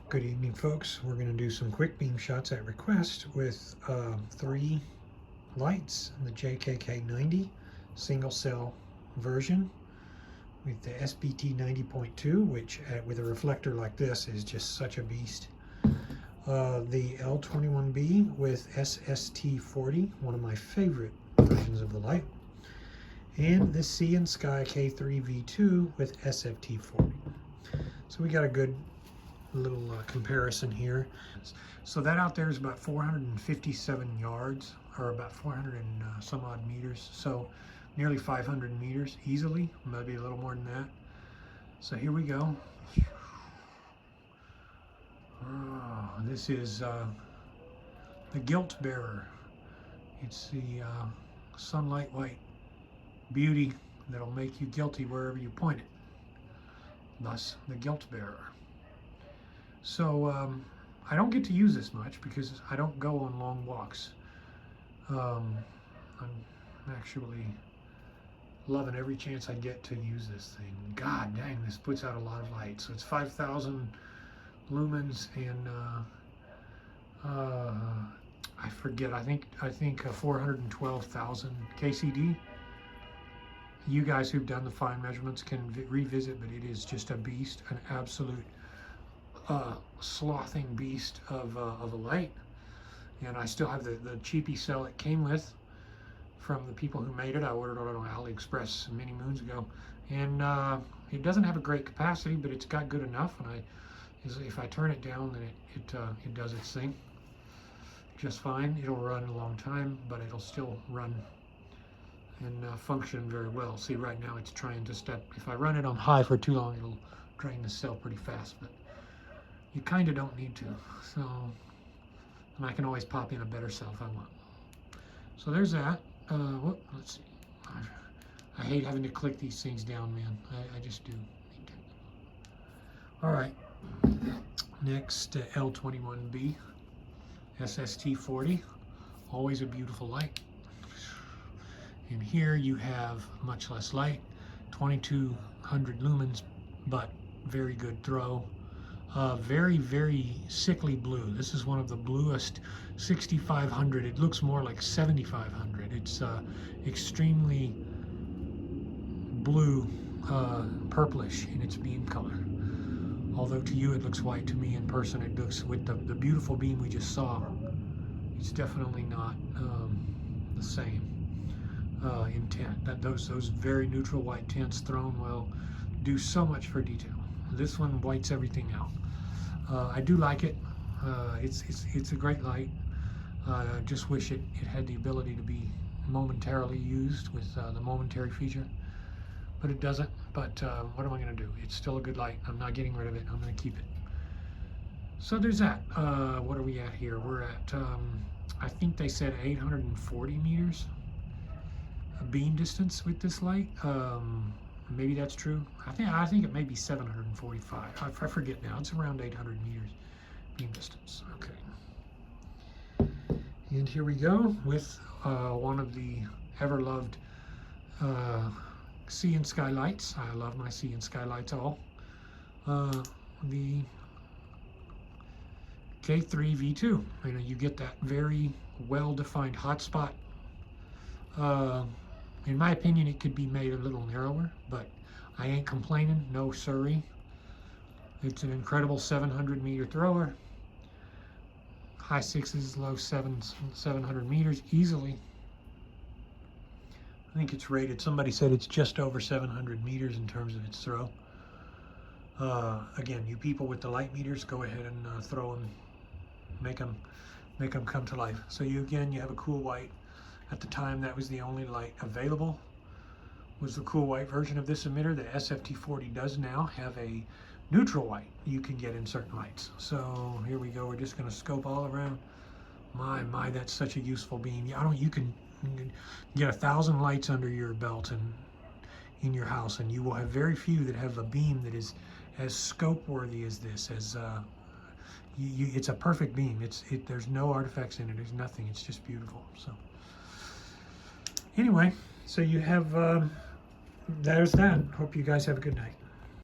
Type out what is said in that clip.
Good evening, folks. We're going to do some quick beam shots at request with 3 lights, the JKK90 single cell version with the sbt90.2, which with a reflector like this is just such a beast. The L21B with sst40, one of my favorite versions of the light, and this Cyansky K3 V2 with sft40. So we got a good little comparison here. So that out there is about 457 yards, or about 400 and some odd meters, so nearly 500 meters easily, maybe a little more than that. So here we go. Oh, this is the Guilt Bearer. It's the sunlight white beauty that'll make you guilty wherever you point it, thus the Guilt Bearer. So I don't get to use this much because I don't go on long walks. I'm actually loving every chance I get to use this thing. God dang, this puts out a lot of light. So it's 5,000 lumens and I forget, I think 412,000 KCD. You guys who've done the fine measurements can revisit, but it is just a beast, an absolute slothing beast of a light. And I still have the cheapy cell it came with from the people who made it. I ordered it on AliExpress many moons ago, and it doesn't have a great capacity, but it's got good enough. And if I turn it down, then it does its thing just fine. It'll run a long time, but it'll still run and function very well. See, right now it's trying to step. If I run it on high for too long, it'll drain the cell pretty fast, but you kind of don't need to. So, and I can always pop in a better cell if I want. So there's that. Let's see. I hate having to click these things down, man. I just do. All right. Next, L21B, sst40. Always a beautiful light. And here you have much less light, 2200 lumens, but very good throw. Very, very sickly blue. This is one of the bluest, 6500. It looks more like 7500. It's extremely blue, purplish in its beam color. Although to you it looks white, to me in person it looks, with the beautiful beam we just saw, it's definitely not the same in tint. Those very neutral white tints thrown will do so much for detail. This one whites everything out. I do like it. It's a great light. Just wish it had the ability to be momentarily used with the momentary feature, but it doesn't. But what am I going to do? It's still a good light. I'm not getting rid of it. I'm going to keep it. So there's that. What are we at here? We're at, I think they said 840 meters beam distance with this light. Maybe that's true. I think it may be 745. I forget now. It's around 800 meters beam distance. Okay. And here we go with one of the ever-loved Cyansky lights. I love my Cyansky lights all. The K3 V2. You know, you get that very well-defined hotspot. In my opinion, it could be made a little narrower, but I ain't complaining, no siree. It's an incredible 700 meter thrower. High sixes, low sevens, 700 meters easily. I think it's rated, somebody said it's just over 700 meters in terms of its throw. Again, you people with the light meters, go ahead and throw them, make them come to life. So you have a cool white. At the time, that was the only light available, was the cool white version of this emitter. The sft40 does now have a neutral white you can get in certain lights. So here we go. We're just going to scope all around. My, that's such a useful beam. You can get 1,000 lights under your belt and in your house, and you will have very few that have a beam that is as scope worthy as this. It's a perfect beam. There's no artifacts in it. There's nothing. It's just beautiful. So. Anyway, so you have, there's that. Hope you guys have a good night.